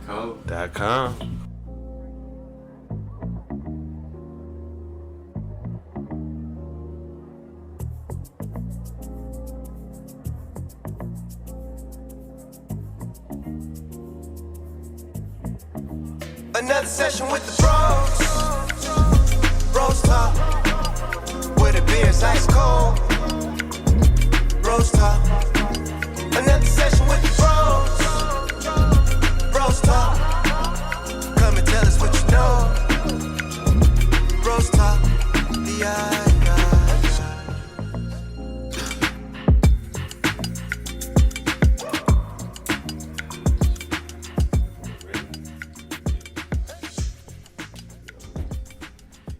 BrosTalk.com. Another session with the Bros Talk, where the beer's ice cold. Bros Talk. Another session with the Bros Talk. Come and tell us what you know. Bros Talk.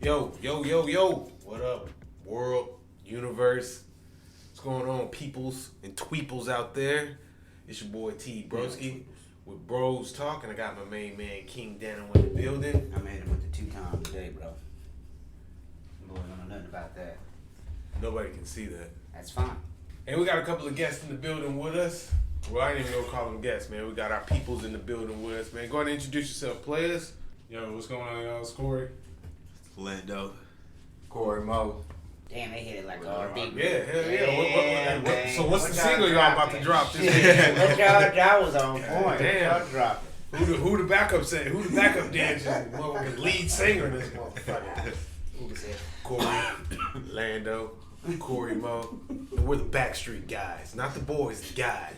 Yo. What up, world, universe? What's going on, peoples and tweeples out there? It's your boy T Broski with Bros Talk, and I got my main man King Dano in the building. I made him with the 2 times today, bro. Boy, don't know nothing about that. Nobody can see that. That's fine. And we got a couple of guests in the building with us. Well, I didn't even go call them guests, man. We got our peoples in the building with us, man. Go ahead and introduce yourself, players. Yo, what's going on, y'all? It's Corey. Lando. Corey Mo. Damn, they hit it like all deep. Yeah, hell yeah. Man. So what's the single y'all about to drop this week? That was on point. Damn. Y'all dropped it. Who the backup say? Who the backup dancer? Motherfucking lead singer in this motherfucker. Corey, Lando, Corey Mo. And we're the Backstreet guys, not the boys, the guys.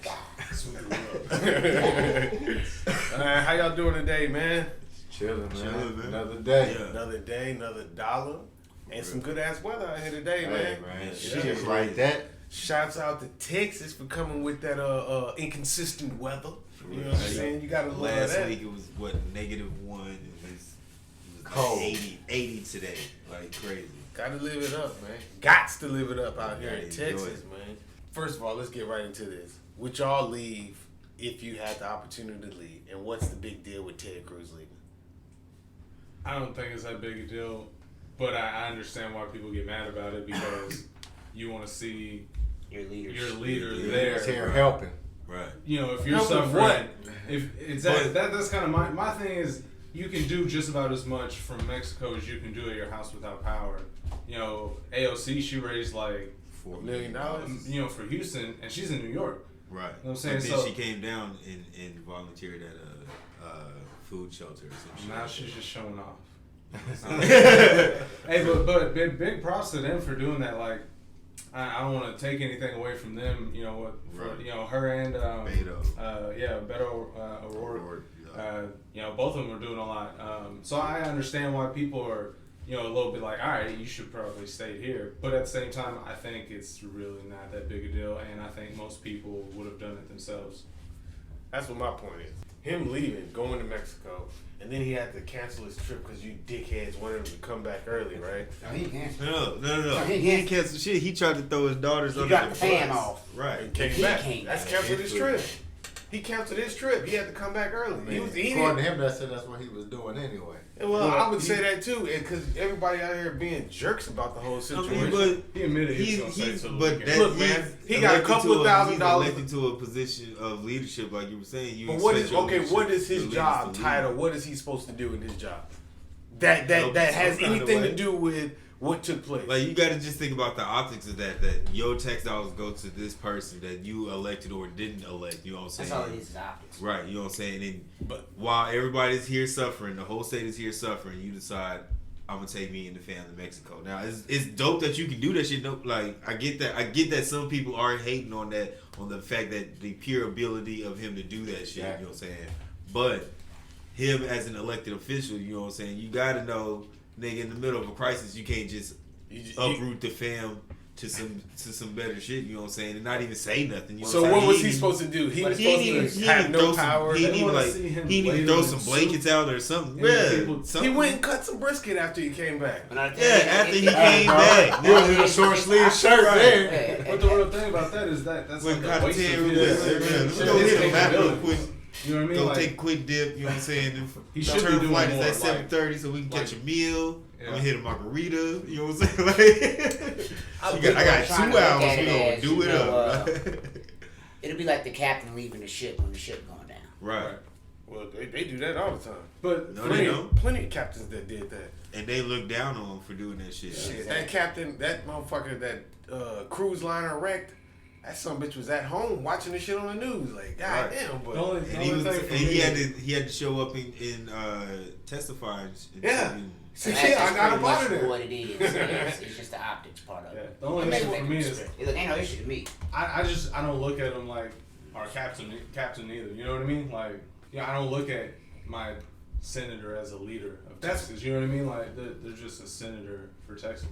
How y'all doing today, man? Chilling, man. Man. Another day. Yeah. Another day, another dollar, and some good ass weather out here today, man. Shit like that. Shouts out to Texas for coming with that inconsistent weather. You know what I'm saying? You gotta love Last that. week it was what, -1. It was Cold. like 80 today. Like crazy. Gotta live it up, man. Gots to live it up out here in Gotta enjoy Texas, it. man. First of all, let's get right into this. Would y'all leave if you had the opportunity to leave? And what's the big deal with Ted Cruz leaving? I don't think it's that big a deal, but I understand why people get mad about it because you want to see Your leaders. your leader Yeah. there. It's here helping. Right. You know, if you're Helping suffering, what? if exactly that's kind of my thing is you can do just about as much from Mexico as you can do at your house without power. You know, AOC she raised like $4 million? you know for Houston, and she's in New York. Right. You know what I'm saying? But then So- she came down and volunteered at a food shelter or some shit. Now she's just showing off. Hey, but big props to them for doing that. Like, I don't want to take anything away from them. You know what? For, Right. you know her and Beto. Beto O'Rourke. You know both of them are doing a lot. So I understand why people are a little bit like, all right, you should probably stay here. But at the same time, I think it's really not that big a deal, and I think most people would have done it themselves. That's what my point is. Him leaving, going to Mexico, and then he had to cancel his trip because you dickheads wanted him to come back early, right? No, he can't. No. He He didn't cancel shit. He tried to throw his daughters He under dropped the the fan bus. off. Right. And came He back. came That's back. canceled his trip. He canceled his trip. He had to come back early. He was eating. According to him, that's what he was doing anyway. Well, I would say that too, because everybody out here being jerks about the whole situation. but He admitted he was going to say he's so. but that, Look, man, he got a elected couple to of $1,000. He's elected to a position of leadership, like you were saying. You But what expect is your okay? leadership- What is his your leaders job to lead. title? What is he supposed to do in his job? That Help has some kind of anything to way. do with what took place? Like you got to just think about the optics of that. That your tax dollars go to this person that you elected or didn't elect. You know what I'm saying? That's all it is optics. Right. You know what I'm saying? And But- while everybody's here suffering, the whole state is here suffering. You decide I'm gonna take me and the family to Mexico. Now it's dope that you can do that shit. Dope. Like I get that some people are hating on that, on the fact that the pure ability of him to do that shit. Yeah. You know what I'm saying? But him as an elected official, you know what I'm saying? You gotta know, nigga, in the middle of a crisis, you can't just uproot the fam to some better shit. You know what I'm saying? And not even say nothing. You know So what I'm what saying? was he supposed to do? He was supposed to have no power. He didn't even wanna like. see him He didn't even later throw in some suit. blankets out or something. And Yeah, people- He something. went and cut some brisket after he came back. But Yeah, after he came back. He was in a short sleeve shirt there. But the real thing about that is that's When like a waste of Cotton his, Tail, his go hit him out real capabilities. quick. You know what I mean? Go Like, take a quick dip. You know what I'm saying? He should be Turn doing flight more, is at like- 7:30, so we can catch a meal. Yeah. I'm gonna hit a margarita. You know what I'm saying? Like, I got trying 2 to look hours. at We it gonna as, do you it know, up. It'll be like the captain leaving the ship when the ship going down. Right. Well, they do that all the time. But No, they don't. Plenty of captains that did that. And they look down on him for doing that shit. Shit, that captain, that motherfucker, that cruise liner wrecked. That son bitch was at home watching this shit on the news. Like, goddamn, but And he had to show up and testify. Yeah. See, And that's yeah, I just got pretty up much out of there. what it is. It's just the optics part of Yeah, it. the only It issue make for a me is mistake. Look, ain't no issue to me. I don't look at him like our captain either. You know what I mean? Like, I don't look at my senator as a leader of Texas. You know what I mean? Like, they're just a senator for Texas.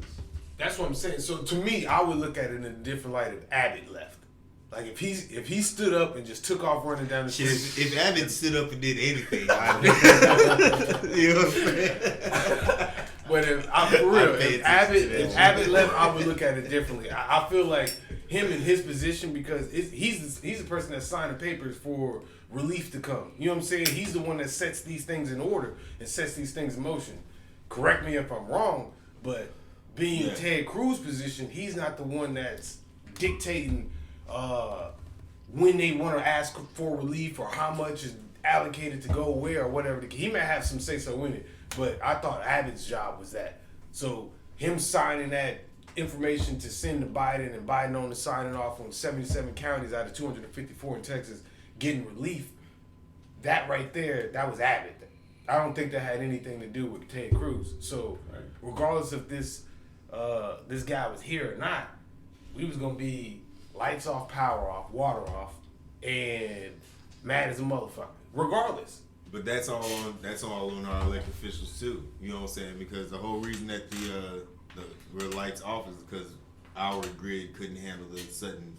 That's what I'm saying. So to me, I would look at it in a different light if Abbott left. Like if he stood up and just took off running down the street. If Abbott stood up and did anything, you know what I'm sayed? But for real, if Abbott left, I would look at it differently. I feel like him in his position because he's the person that signed the papers for relief to come. You know what I'm saying? He's the one that sets these things in order and sets these things in motion. Correct me if I'm wrong, but being Ted Cruz's position, he's not the one that's dictating when they want to ask for relief or how much is allocated to go where or whatever. He may have some say so in it, but I thought Abbott's job was that. So him signing that information to send to Biden and Biden on to signing off on 77 counties out of 254 in Texas getting relief, that right there, that was Abbott. I don't think that had anything to do with Ted Cruz. So regardless if this guy was here or not, we was gonna be lights off, power off, water off, and mad as a motherfucker. Regardless. But that's all on our elected officials too. You know what I'm saying? Because the whole reason that we're lights off is because our grid couldn't handle the sudden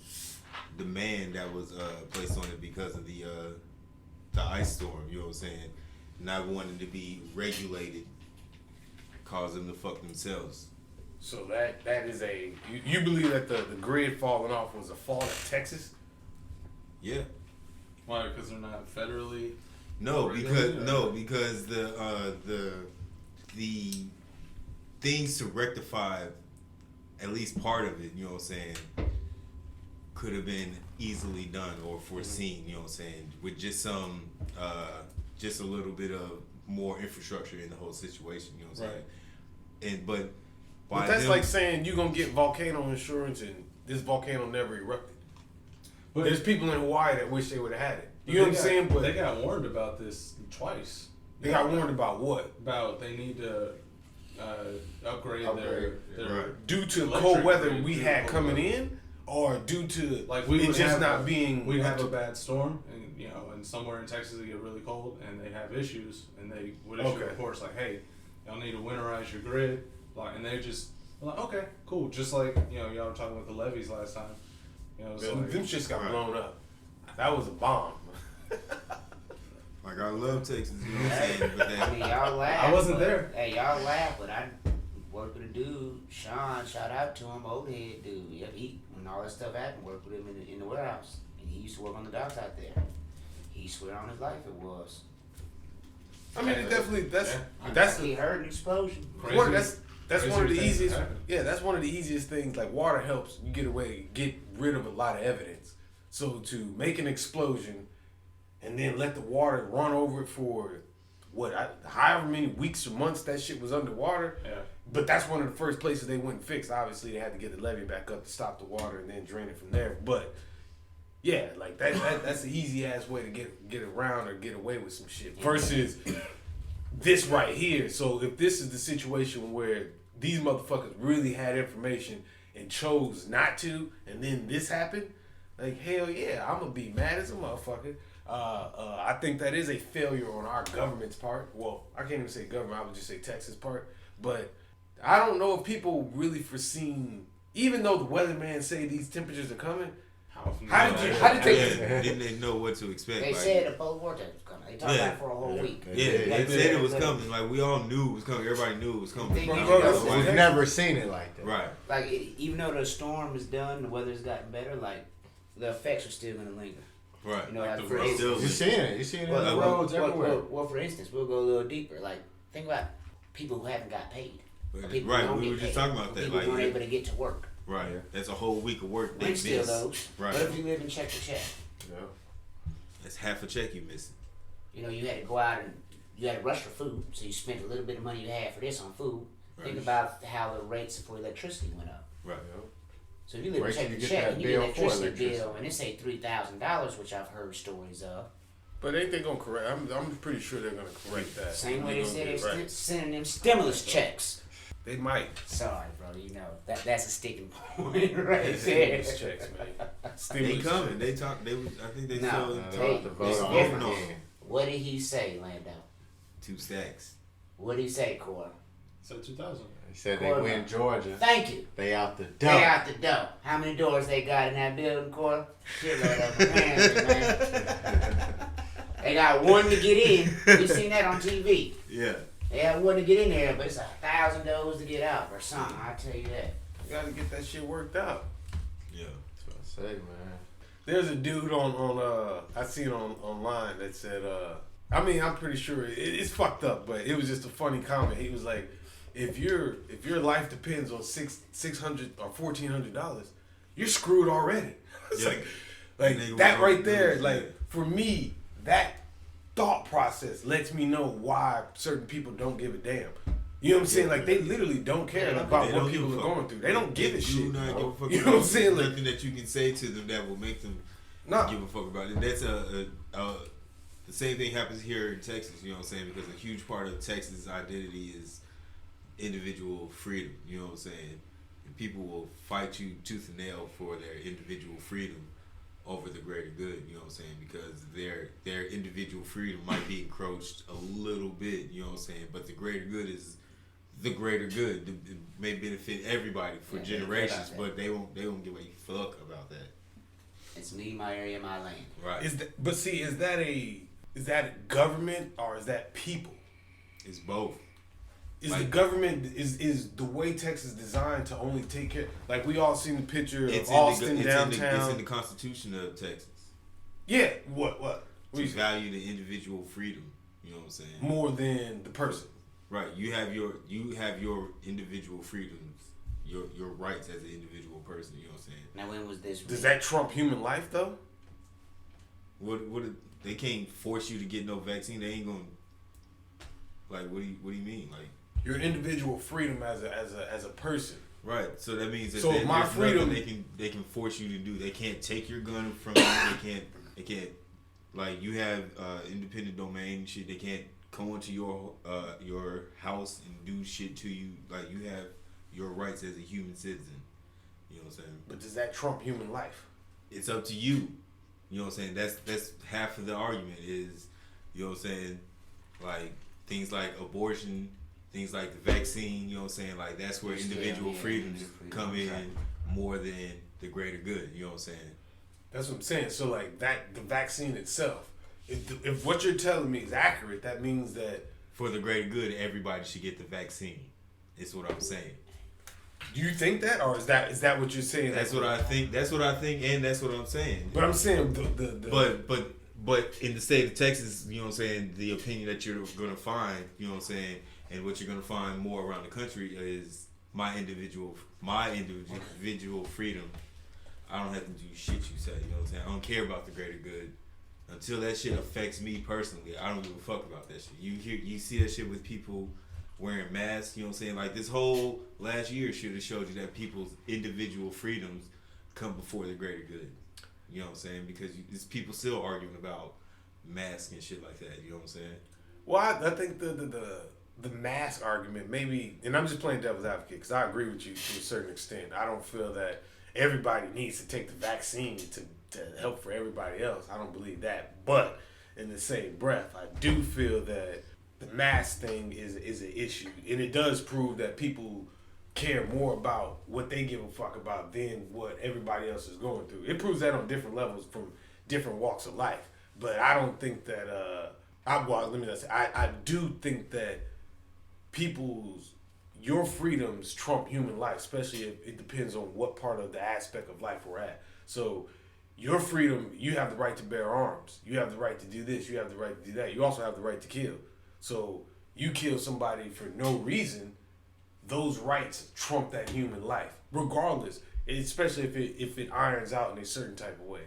demand that was placed on it because of the ice storm. You know what I'm saying? Not wanting to be regulated caused them to fuck themselves. So that is you believe that the grid falling off was a fault of Texas? Yeah. Why? Because they're not federally. No, because the things to rectify at least part of it, you know what I'm saying, could have been easily done or foreseen, you know what I'm saying, with just some just a little bit of more infrastructure in the whole situation, you know what I'm saying? But that's like saying you're gonna get volcano insurance and this volcano never erupted. But there's people in Hawaii that wish they would have had it. You know what I'm saying? But they got warned about this twice. They got warned about what? About they need to upgrade their due to cold weather we had coming in, or due to like we it just not being. We'd have a bad storm, and and somewhere in Texas it get really cold, and they have issues, and they would issue reports like, hey, y'all need to winterize your grid, like, and they just like, okay, cool, just like y'all were talking about the levees last time. Them shits got blown up. That was a bomb. Like, I love Texas, you know what I'm saying? But I mean, y'all laugh. I wasn't there. Hey, y'all laugh, but I worked with a dude, Sean, shout out to him, old head dude. Yep, when all that stuff happened, worked with him in the warehouse. And he used to work on the docks out there. He swear on his life it was. I mean, it definitely, He heard an explosion. That's one of the easiest. Yeah, that's one of the easiest things. Like water helps you get rid of a lot of evidence. So to make an explosion and then let the water run over it for however many weeks or months that shit was underwater. Yeah. But that's one of the first places they went and fixed. Obviously, they had to get the levee back up to stop the water and then drain it from there. But yeah, like that's the easy ass way to get around or get away with some shit. Versus this right here. So if this is the situation where these motherfuckers really had information and chose not to, and then this happened, like hell yeah, I'm gonna be mad as a motherfucker. I think that is a failure on our government's part. Well, I can't even say government, I would just say Texas part. But I don't know if people really foreseen, even though the weatherman say these temperatures are coming. How did they? Didn't they know what to expect? They said the polar vortex was coming. They talked about it for a whole week. Yeah, they said it was coming. Like we all knew it was coming. Everybody knew it was coming. We've never seen it like that. Right. Like even though the storm is done, the weather's gotten better. Like the effects are still gonna linger. Right. Like for instance, you seeing it in the roads everywhere. Well, for instance, we'll go a little deeper. Like think about people who haven't got paid. Right. We were just talking about that. People like weren't able to get to work. Right. Yeah. That's a whole week of work. We steal those. Right. What if you live in check to check? Yeah. That's half a check you missing. You know, you had to go out and you had to rush for food, so you spent a little bit of money you had for this on food. Right. Think about how the rates for electricity went up. Right. So if you live in check to check and you get an electricity bill and it say $3,000, which I've heard stories of. But ain't they gonna correct? I'm pretty sure they're gonna correct that. Same way they said they're sending them stimulus checks. They might. Sorry, bro. You know that's a sticking point right there. Stimulus checks, man. They coming. They talk. They. I think they still. What did he say, Lando? 2 stacks. What did he say, Cora? So 2000. He said they win Georgia. Thank you. They out the door. They out the door. How many doors they got in that building, Cora? Shitload of them, apparently, man. They got one to get in. You seen that on TV? Yeah. They have one to get in there, but it's 1,000 doors to get out or something. I tell you that. You gotta get that shit worked out. Yeah. That's what I say, man. There's a dude on I seen online that said I mean, I'm pretty sure it's fucked up, but it was just a funny comment. He was like, if your life depends on $600 or $1,400, you're screwed already. It's like that right there. Like for me, that thought process lets me know why certain people don't give a damn. You know what I'm saying? Like they literally don't care about what people are going through. They don't give a shit. You know what I'm saying? Nothing that you can say to them that will make them give a fuck about it. That's the same thing happens here in Texas. You know what I'm saying? Because a huge part of Texas' identity is individual freedom. You know what I'm saying? And people will fight you tooth and nail for their individual freedom over the greater good. You know what I'm saying? Because their individual freedom might be encroached a little bit. You know what I'm saying? But the greater good is the greater good. It may benefit everybody for generations, but they won't give a fuck about that. It's me, my area, my lane. Right. Is that government or is that people? It's both. Is the government is the way Texas designed to only take care? Like we all seen the picture of Austin downtown. It's in the Constitution of Texas. Yeah. What? To value the individual freedom. You know what I'm saying? More than the person. Right. You have your individual freedoms, your rights as an individual person. You know what I'm saying? Now when was this? Does that trump human life though? What they can't force you to get no vaccine. They ain't gonna. Like what do you mean? Like your individual freedom as a person. Right. So that means that so my freedom they can force you to do. They can't take your gun from you. They can't like you have independent domain and shit. They can't go into your house and do shit to you. Like you have your rights as a human citizen. You know what I'm saying? But does that trump human life? It's up to you. You know what I'm saying? That's half of the argument is, you know what I'm saying? Like things like abortion, things like the vaccine, you know what I'm saying? Like that's where individual freedoms come in more than the greater good, you know what I'm saying? That's what I'm saying. So like the vaccine itself, if what you're telling me is accurate, that means that for the greater good, everybody should get the vaccine. It's what I'm saying. Do you think that, or is that what you're saying? That's what I think. That's what I think, and that's what I'm saying. But I'm saying But in the state of Texas, you know what I'm saying, the opinion that you're gonna find, you know what I'm saying, and what you're gonna find more around the country is my individual freedom. I don't have to do shit you say, you know what I'm saying? I don't care about the greater good. Until that shit affects me personally, I don't give a fuck about that shit. You see that shit with people wearing masks, you know what I'm saying? Like this whole last year should have showed you that people's individual freedoms come before the greater good. You know what I'm saying? Because it's people still arguing about masks and shit like that. You know what I'm saying? Well, I think the mask argument maybe, and I'm just playing devil's advocate because I agree with you to a certain extent. I don't feel that everybody needs to take the vaccine to help for everybody else. I don't believe that. But in the same breath, I do feel that the mask thing is an issue, and it does prove that people care more about what they give a fuck about than what everybody else is going through. It proves that on different levels from different walks of life. But I don't think that I do think that your freedoms trump human life, especially if it depends on what part of the aspect of life we're at. So your freedom, you have the right to bear arms. You have the right to do this. You have the right to do that. You also have the right to kill. So you kill somebody for no reason, those rights trump that human life. Regardless, especially if it irons out in a certain type of way.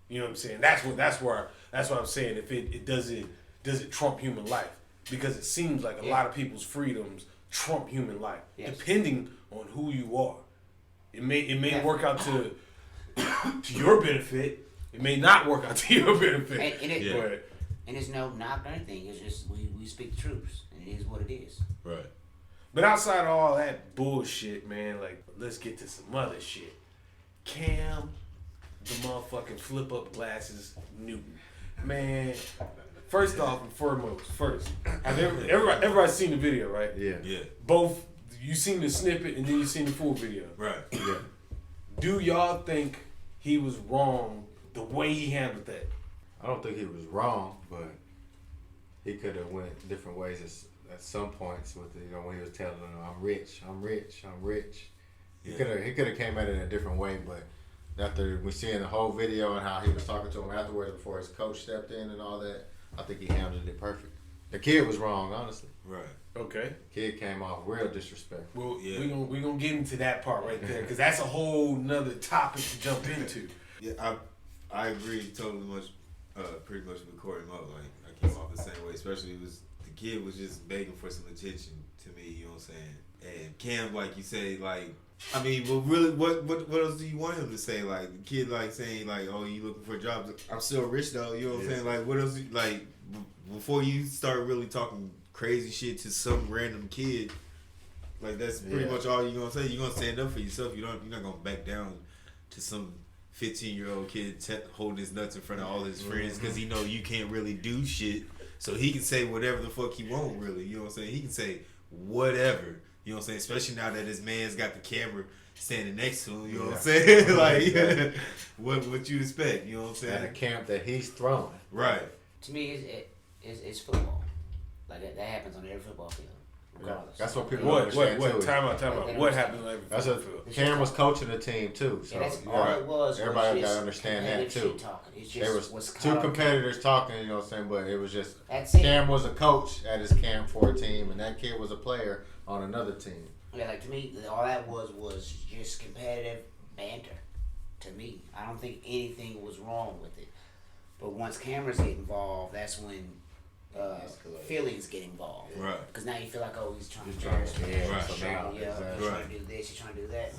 You know what I'm saying? That's what I'm saying. If it does it trump human life? Because it seems like a lot of people's freedoms trump human life, depending on who you are. It may work out to your benefit. It may not work out to your benefit. And it's no knock or anything. It's just we speak the truth, and it is what it is. Right. But outside of all that bullshit, man, like, let's get to some other shit. Cam, the motherfucking flip up glasses Newton, man. First off and foremost, have everybody seen the video, right? Yeah. Both, you seen the snippet and then you seen the full video. Right. Yeah. Do y'all think he was wrong the way he handled that? I don't think he was wrong, but he could have went different ways at some points with it, when he was telling them, I'm rich. He could have came at it in a different way, but after we seeing the whole video and how he was talking to him afterwards before his coach stepped in and all that, I think he handled it perfect. The kid was wrong, honestly. Right. Okay. Kid came off real disrespectful. Well, we gonna get into that part right there because that's a whole nother topic to jump into. Yeah, I agree pretty much with Corey Mo. Like, I came off the same way, especially the kid was just begging for some attention to me. You know what I'm saying? And Cam, like you say, like, I mean, but really, what else do you want him to say? Like, the kid, like, saying, like, oh, you looking for a job? I'm still rich, though. You know what I'm saying? Like, what else? Like, before you start really talking crazy shit to some random kid, like, that's pretty much all you're gonna say. You're gonna stand up for yourself. You're not gonna back down to some 15-year-old kid holding his nuts in front of all his friends because he know you can't really do shit. So he can say whatever the fuck he want, really. You know what I'm saying? He can say whatever. You know what I'm saying? Especially now that his man's got the camera standing next to him. You know what I'm saying? Like, what you expect? You know what I'm saying? At a camp that he's throwing. Right. To me, it's football. Like that happens on every football field, regardless. That's what people What? understand too. Time out. What happened on every That's football a field? Cam was coaching the team too, so that's all it was. everybody was got to understand that competitive too. shit talking. It's There just was two competitors talking, you know what I'm saying, but it was just That's it. Cam was a coach at his camp for a team, and that kid was a player on another team. Yeah, like to me, all that was just competitive banter. To me, I don't think anything was wrong with it. But once cameras get involved, that's when feelings get involved. Right. Because now you feel like, oh, he's trying to embarrass me. Yeah, Right. so now, He's exactly. trying to do this, he's trying to do that.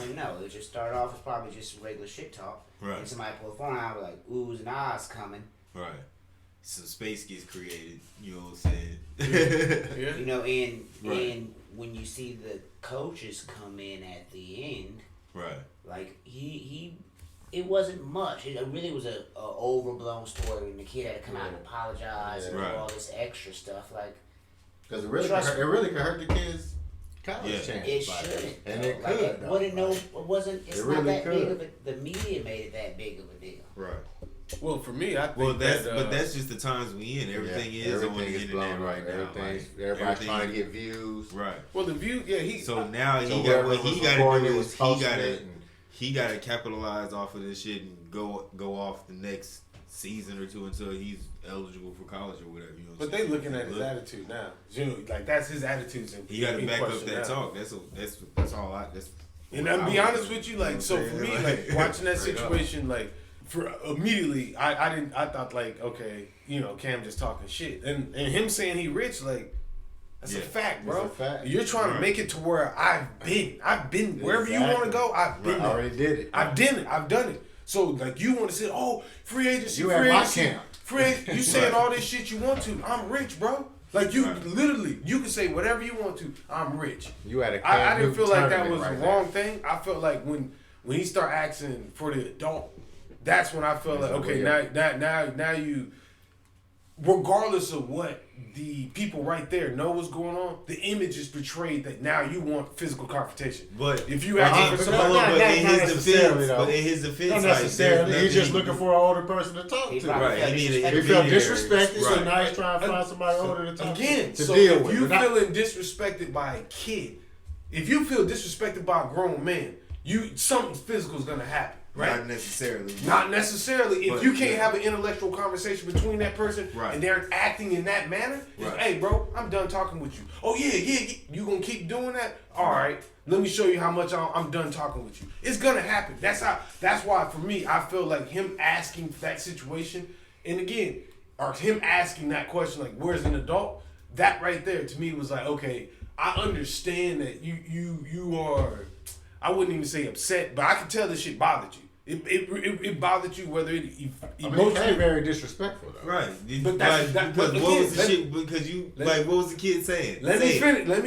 And no, it just started off as probably just regular shit talk. Right. And somebody pull a phone out, like, oohs and ahs coming. Right. Some space gets created. You know what I'm saying? Yeah. You know, and Right. when you see the coaches come in at the end, Right. like he it wasn't much. It really was a overblown story, and the kid had to come out and apologize and do Right. all this extra stuff. Like, Because it really could hurt the kids' college chance. it like, shouldn't. and though. it Like, could. it though. wouldn't know. Like, It wasn't. It's it not really that big could. of a. The media made it that big of a deal. Right. Well, for me, I think Well, that's that, but that's just the times we in. Everything is on the is internet blown right now. Everybody's trying to get views. Right. well, the view, So now So he got whoever what he was got to recording do it is was posting it, and he got to capitalize off of this shit and go off the next season or two until he's eligible for college or whatever. You know. But they looking at his attitude now. You know, like that's his attitudes. He got to in back up question that now. talk. That's all I. That's. And what I'll be I honest would with you, do. like, so know for what me, I'm like saying? watching that Straight up. situation, like, for immediately, I thought like, okay, you know, Cam just talking shit, and him saying he rich, like, that's a fact, bro. It's a fact. You're trying to make it to where I've been wherever you want to go. I've been I there. already did it. I've done it. So like, you want to say, oh, free agency, You free at my agency, camp. you saying all this shit you want to. I'm rich, bro. Like you literally, you can say whatever you want to. I'm rich. You had a I didn't feel like that tournament was right the wrong thing. I felt like when he start asking for the adult, that's when I felt like, okay, now you, regardless of what the people right there know what's going on, the image is portrayed that now you want physical confrontation. But if you asking for somebody, not necessarily, though. but in his defense, Not like, necessarily. there's He's just nothing- looking for an older person to talk He to. probably Right, felt he needed- He disrespected. felt intermediaries. disrespected, so Right. now he's trying to find somebody older to talk again, to so deal if with. you But not- feeling disrespected by a kid, if you feel disrespected by a grown man, something physical is gonna happen. right? Not necessarily. Not necessarily. If But, you can't yeah. have an intellectual conversation between that person Right. and they're acting in that manner, it's, Right. hey, bro, I'm done talking with you. Oh, yeah. You gonna keep doing that? All right. Let me show you how much I'm done talking with you. It's gonna happen. That's why for me, I feel like him asking for that situation, and again, or him asking that question, like, where's an adult? That right there to me was like, okay, I understand that you are, I wouldn't even say upset, but I could tell this shit bothered you. It bothered you whether it I mean, he emotionally. came very disrespectful though. Right. But that's- Like, but because what again, was the let- shit? Because you let- like, what was the kid saying? Let Say me it. finish. Let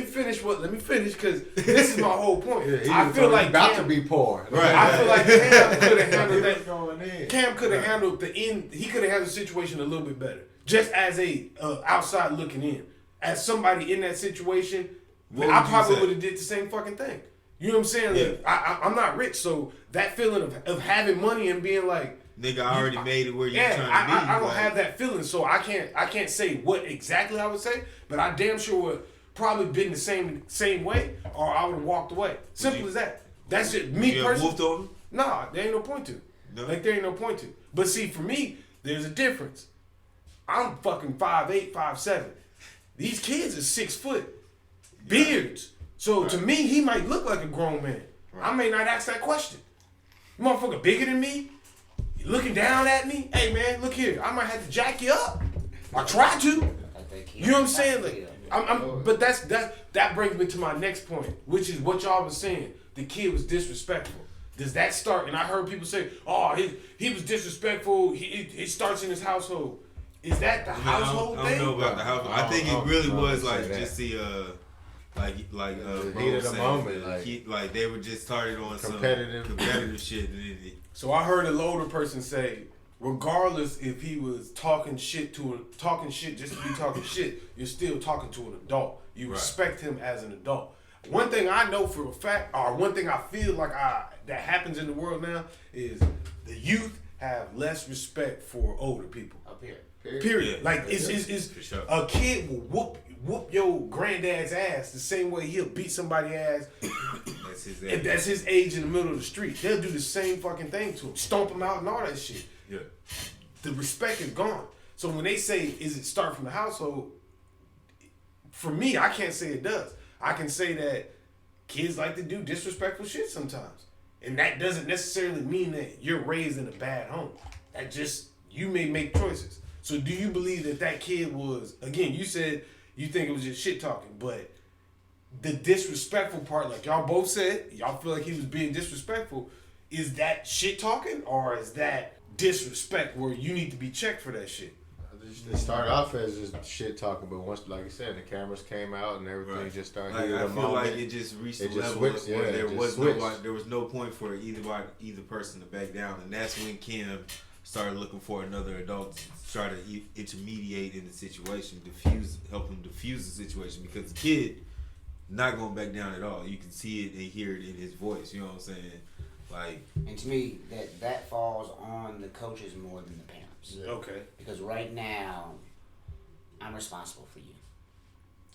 me finish because this is my whole point. Yeah, he I was feel like about Cam, to be poor. Right. I feel like Cam could have handled He was that. going in. Cam could have handled the end. He could have handled the situation a little bit better, just as a outside looking in. As somebody in that situation, What I would you probably say? would have did the same fucking thing. You know what I'm saying? Yeah. Like, I'm not rich, so that feeling of having money and being like, Nigga, I already made it where you're yeah, trying to be. I don't like, have that feeling, so I can't say what exactly I would say, but I damn sure would probably been the same way, or I would have walked away. Simple you- as that. That's it. Me You have wolfed personally. on him? Nah, there ain't no point to. No? Like there ain't no point to. But see, for me, there's a difference. I'm fucking 5'8", 5'7". These kids are 6 foot. Beards. So to me, he might look like a grown man. I may not ask that question. Motherfucker bigger than me, looking down at me. Hey man, look here. I might have to jack you up. I try to. You know what I'm saying? Like, but that brings me to my next point, which is what y'all was saying. The kid was disrespectful. Does that start? And I heard people say, "Oh, he was disrespectful. It starts in his household." Is that the household I thing? don't know about the household. I think it really was like just the like The bro heat of was the saying, moment, like they were just started on competitive. some competitive shit. And So I heard a older person say, regardless if he was talking shit just to be talking shit, you're still talking to an adult. You respect him as an adult. One thing I know for a fact, or one thing I feel like that happens in the world now, is the youth have less respect for older people. Up here. Period. Yeah. Like it's For sure. a kid will whoop your granddad's ass the same way he'll beat somebody's ass. That's his If age. that's his age in the middle of the street, they'll do the same fucking thing to him, stomp him out and all that shit. Yeah. The respect is gone. So when they say, "Is it start from the household?" For me, I can't say it does. I can say that kids like to do disrespectful shit sometimes, and that doesn't necessarily mean that you're raised in a bad home. That just you may make choices. So do you believe that kid was, again, you said you think it was just shit talking, but the disrespectful part, like y'all both said, y'all feel like he was being disrespectful. Is that shit talking, or is that disrespect where you need to be checked for that shit? It started off as just shit talking, but once, like you said, the cameras came out and everything just started. Like, heating I up feel like moment. it just reached It a just level switched, where yeah, there it was just there was no point for either person to back down, and that's when Kim started looking for another adult to try to intermediate in the situation, help him diffuse the situation, because the kid not going back down at all. You can see it and hear it in his voice. You know what I'm saying? Like, And to me, that falls on the coaches more than the parents. Okay. Because right now, I'm responsible for you.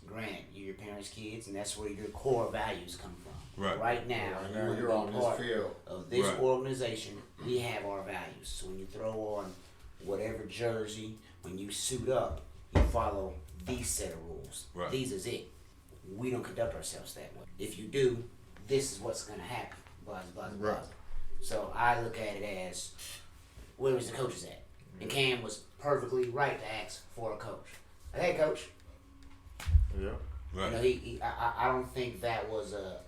Granted, you're your parents' kids, and that's where your core values come from. Right. Right now, Right you now, wanna you're be on this part field. of this Right. organization. We have our values. So when you throw on whatever jersey, when you suit up, you follow these set of rules. Right. These is it. We don't conduct ourselves that way. If you do, this is what's going to happen. Blah, blah, blah. Right. So I look at it as, where was the coaches at? And Cam was perfectly right to ask for a coach. Hey, coach. Yeah. right, You know, I don't think that was a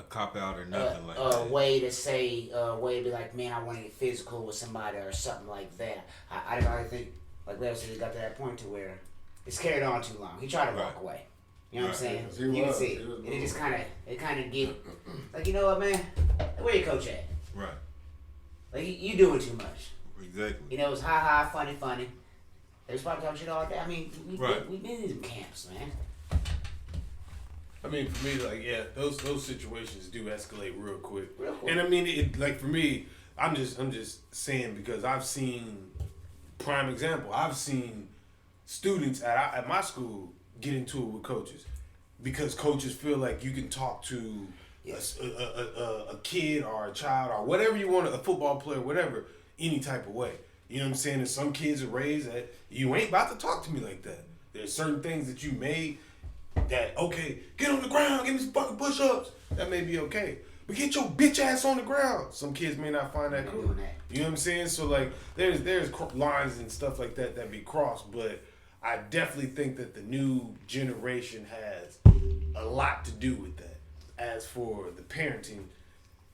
cop out or nothing like a that. way to say, way to be like, man, I want to get physical with somebody or something like that. I think, like Larry said, it got to that point to where it's carried on too long. He tried to walk Right. away. You know what I'm saying? He You can was. see He it. was And it just kind of get, like, you know what, man? Where your coach at? Right, Like, you doing too much. exactly. You know, it was ha, funny. They was probably talking shit all day. I mean, Right. we've been in them camps, man. I mean, for me, like, yeah, those situations do escalate real quick. Real quick. And I mean, it, like, for me, I'm just saying, because I've seen, prime example, I've seen students at my school get into it with coaches because coaches feel like you can talk to Yes. a kid or a child or whatever you want, a football player, whatever, any type of way. You know what I'm saying? And some kids are raised that you ain't about to talk to me like that. There's certain things that you made that, okay, get on the ground, give me some fucking push-ups. That may be okay. But get your bitch ass on the ground. Some kids may not find that cool. You know what I'm saying? So like, there's lines and stuff like that be crossed, but I definitely think that the new generation has a lot to do with that. As for the parenting,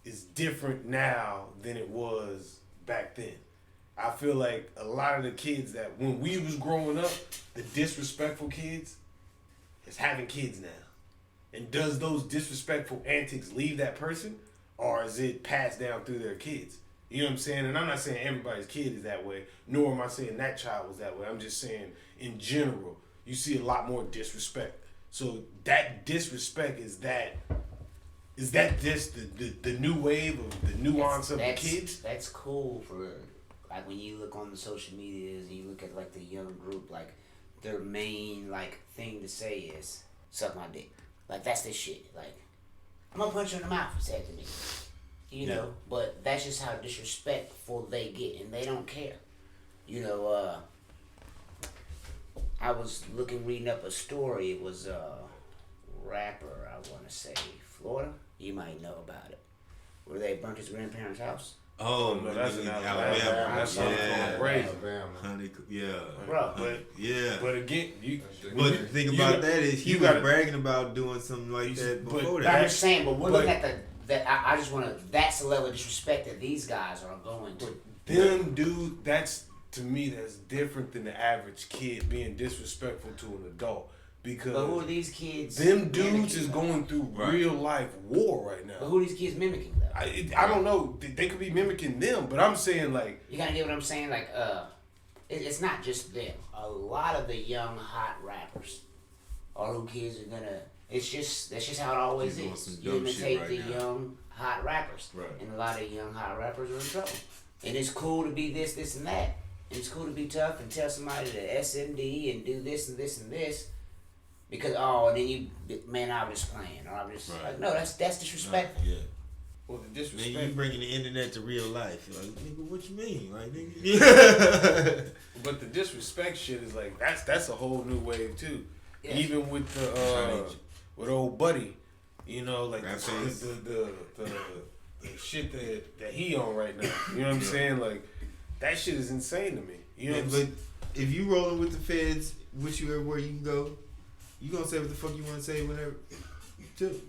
it's different now than it was back then. I feel like a lot of the kids that when we was growing up, the disrespectful kids is having kids now. And does those disrespectful antics leave that person, or is it passed down through their kids? You know what I'm saying? And I'm not saying everybody's kid is that way, nor am I saying that child was that way. I'm just saying in general, you see a lot more disrespect. So that disrespect is just the new wave of the nuance of the kids? That's cool for, like, when you look on the social medias and you look at, like, the young group, like, their main, like, thing to say is, suck my dick. Like, that's the shit. Like, I'm gonna punch you in the mouth, said to me. You know? But that's just how disrespectful they get, and they don't care. You know, I was reading up a story. It was a rapper, I want to say, Florida. You might know about it. Where they burnt his grandparents' house. Oh, no, that's in Alabama. That's crazy. Bro, but again, But the thing about that is he was bragging about doing something like that before that. I'm just saying, but we're looking at I just want to, that's the level of disrespect that these guys are going to. Them, dude, that's, to me, that's different than the average kid being disrespectful to an adult. Because but who are these kids? Them dudes is going through real life war right now. But who are these kids mimicking though? I don't know. They could be mimicking them, but I'm saying like, you gotta get what I'm saying. Like, it's not just them. A lot of the young hot rappers are who kids are gonna. That's just how it always is. You imitate the young hot rappers, and a lot of young hot rappers are in trouble. And it's cool to be this, and that. And it's cool to be tough and tell somebody to SMD and do this and this and this. Because and then you, man, I was just playing, or I was just like, no, that's disrespectful. Yeah. Well, the disrespect. Nigga, you bringing the internet to real life. You're like, nigga, what you mean? Like, nigga. But the disrespect shit is like that's a whole new wave too. Yeah. Even with the with old buddy, you know, like the shit that he on right now. You know what I'm saying? Like that shit is insane to me. You know what I'm saying? But if you rolling with the feds, with you everywhere you can go, you gonna say what the fuck you want to say whenever. Too.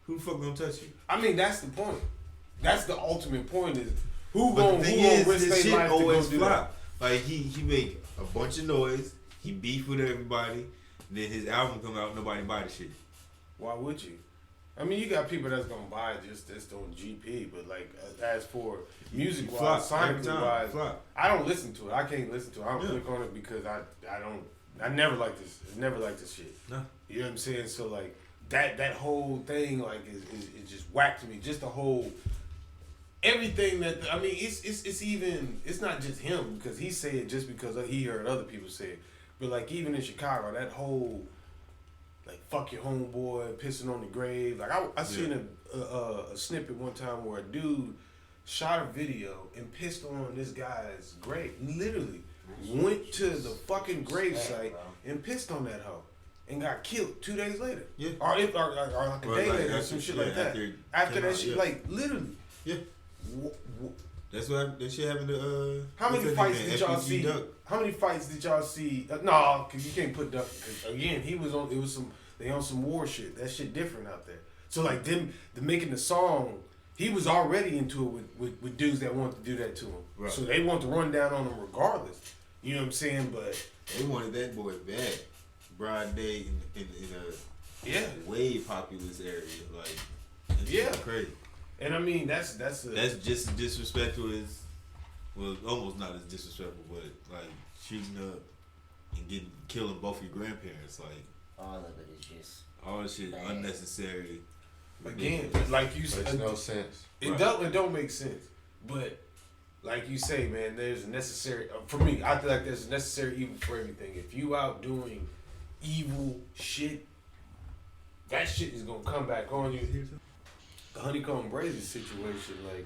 Who the fuck gonna touch you? I mean, that's the point. That's the ultimate point is who but gonna the thing is, risk this their shit life always to go do flop. Like he make a bunch of noise, he beef with everybody, then his album come out, nobody buy the shit. Why would you? I mean, you got people that's gonna buy it just on GP, but like as for music wise, sonically wise, I don't listen to it. I can't listen to it. I don't click on it because I never like this. Never like this shit. No. You know what I'm saying? So like that whole thing like is just whack to me. Just the whole everything that I mean it's even it's not just him because he said it just because he heard other people say it. But like even in Chicago, that whole like fuck your homeboy, pissing on the grave. Like I seen a snippet one time where a dude shot a video and pissed on this guy's grave. Literally went to the fucking grave site and pissed on that hoe and got killed 2 days later. Yeah. Or like a day later or some shit like that. After that shit, like literally. Yeah. That's what that shit happened to. How many fights did y'all see? How many fights did y'all see? No, because you can't put Duck. Cause again, he was on. It was they on some war shit. That shit different out there. So like them making the song, he was already into it with dudes that wanted to do that to him. Right. So they want to run down on him regardless. You know what I'm saying? But they wanted that boy bad. Broad day in a way populous area. Like crazy. And I mean that's just as disrespectful as almost not as disrespectful, but like shooting up and killing both your grandparents, like all of it is just all this shit bad. Unnecessary. Again, like you said, makes no sense. It don't make sense. But like you say, man, there's a necessary for me. I feel like there's a necessary evil for everything. If you out doing evil shit, that shit is gonna come back on you. the Honeycomb Brazy situation, like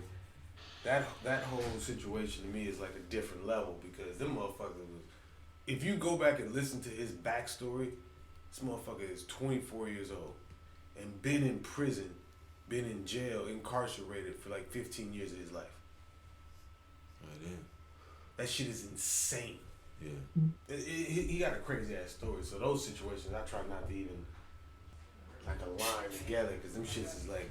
that whole situation to me is like a different level because them motherfuckers was. If you go back and listen to his backstory, this motherfucker is 24 years old and been in prison, been in jail, incarcerated for like 15 years of his life. Right in. That shit is insane. Yeah. He got a crazy ass story. So those situations, I try not to even like align together because them shits is like,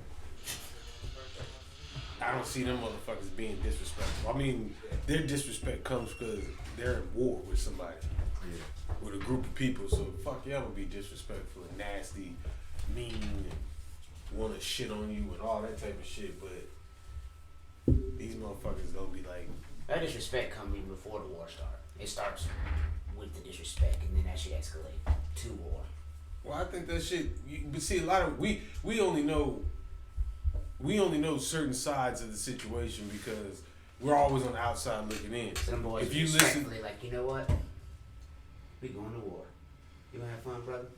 I don't see them motherfuckers being disrespectful. I mean, their disrespect comes because they're in war with somebody, with a group of people. So fuck yeah, I'm gonna be disrespectful and nasty, mean, and want to shit on you and all that type of shit. But these motherfuckers gonna be like, that disrespect comes even before the war starts. It starts with the disrespect, and then that shit escalate to war. well, I think that shit. But see, a lot of we only know certain sides of the situation because we're always on the outside looking in. Some boys If you respectfully listen, like, you know what? We going to war. You gonna have fun, brother?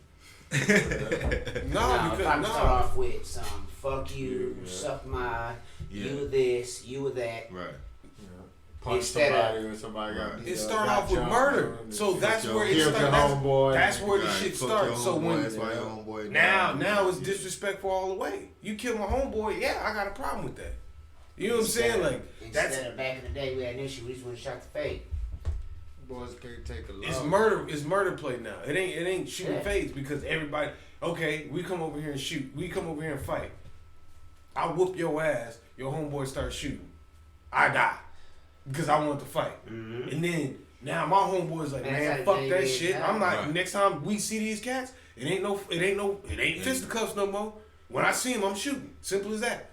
no, because I'm no. start off with some fuck you, suck my, Yeah. you this, you that. Right. Punch Instead somebody when somebody got It start off with murder, so that's where it killed your starts. homeboy. That's where the Right, shit fuck starts. your So homeboy, when that's why your homeboy now died. it's disrespectful all the way. You kill my homeboy, yeah, I got a problem with that. You know what I'm saying? Like that's Instead of back in the day, we had an issue. We just went and shot the fake. Boys can't take a lot. it's murder. It's murder play now. It ain't shooting Yeah. fades because everybody. Okay, we come over here and shoot. We come over here and fight. I whoop your ass. Your homeboy starts shooting. I die because I want to fight. Mm-hmm. And then now my homeboy's like, Man, man, that's fuck how that they shit. get I'm not. Right. Next time we see these cats, it ain't fisticuffs no more. When I see them, I'm shooting. Simple as that.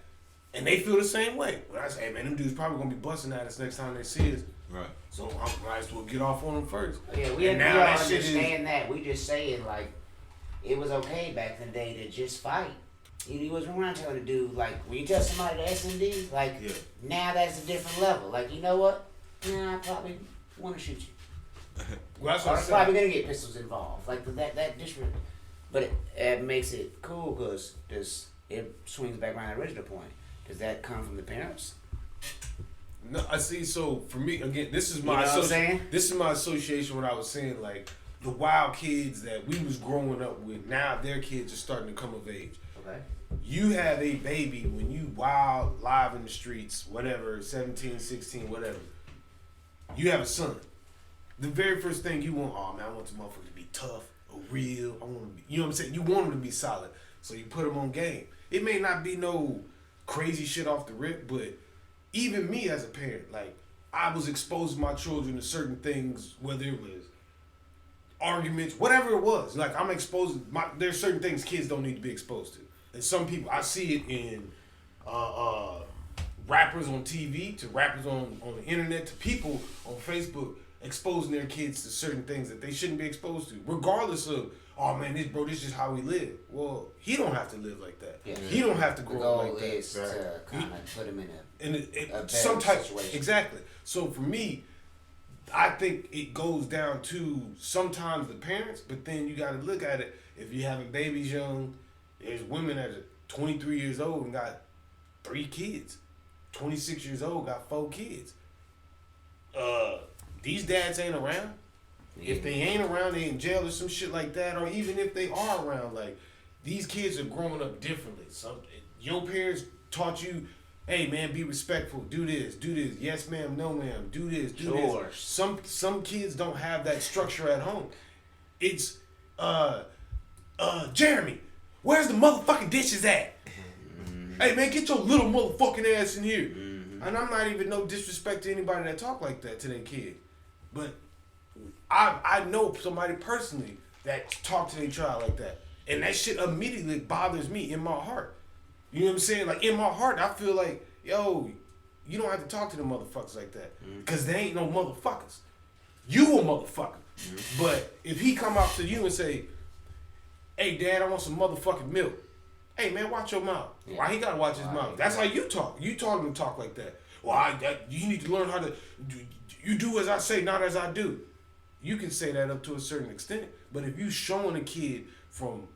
And they feel the same way. When I say, hey man, them dudes probably gonna be busting at us next time they see us. Right. So I might as well get off on them first. Yeah, we And all now that shit understand that. We just saying like, it was okay back in the day to just fight. You wasn't around telling the dude like when you tell somebody to SMD, like Yeah. now that's a different level. Like you know what? Nah, I probably want to shoot you. Well, that's Or what I it's probably said. gonna get pistols involved. Like that disrespect. But it makes it cool because it swings back around the original point. Does that come from the parents? No, I see. So for me, again, this is You my know what I'm saying? this is my association. What I was saying, like the wild kids that we was growing up with. Now their kids are starting to come of age. Okay. You have a baby when you wild, live in the streets, whatever, 17, 16, whatever. You have a son. The very first thing you want, oh man, I want this motherfucker to be tough or real. I want him to be, you know what I'm saying? You want him to be solid. So you put him on game. It may not be no crazy shit off the rip, but even me as a parent, like, I was exposing my children to certain things, whether it was arguments, whatever it was. Like, I'm exposing, there's certain things kids don't need to be exposed to. And some people, I see it in rappers on TV, to rappers on the internet, to people on Facebook exposing their kids to certain things that they shouldn't be exposed to, regardless of, oh man, this is just how we live. Well, he don't have to live like that. Yeah. He don't have to The grow up goal like that. is to kind of put him in a And a better some type situation. exactly. So for me, I think it goes down to sometimes the parents, but then you got to look at it. If you're having babies young, there's women that are 23 years old and got 3 kids. 26 years old got 4 kids. These dads ain't around. If they ain't around, they in jail or some shit like that. Or even if they are around, like, these kids are growing up differently. Your parents taught you, hey man, be respectful, do this, yes ma'am, no ma'am, do this, do Sure. this. Some kids don't have that structure at home. It's Jeremy, where's the motherfucking dishes at? Hey man, get your little motherfucking ass in here. And I'm not even no disrespect to anybody that talk like that to their kid. But I know somebody personally that talk to their child like that. And that shit immediately bothers me in my heart. You know what I'm saying? Like, in my heart, I feel like, yo, you don't have to talk to them motherfuckers like that. Because they ain't no motherfuckers. You a motherfucker. But if he come up to you and say, hey, Dad, I want some motherfucking milk. Hey, man, watch your mouth. Yeah. Why he got to watch his mouth? That's how you talk. You taught him to talk like that. Well, you need to learn how to, you do as I say, not as I do. You can say that up to a certain extent. But if you showing a kid from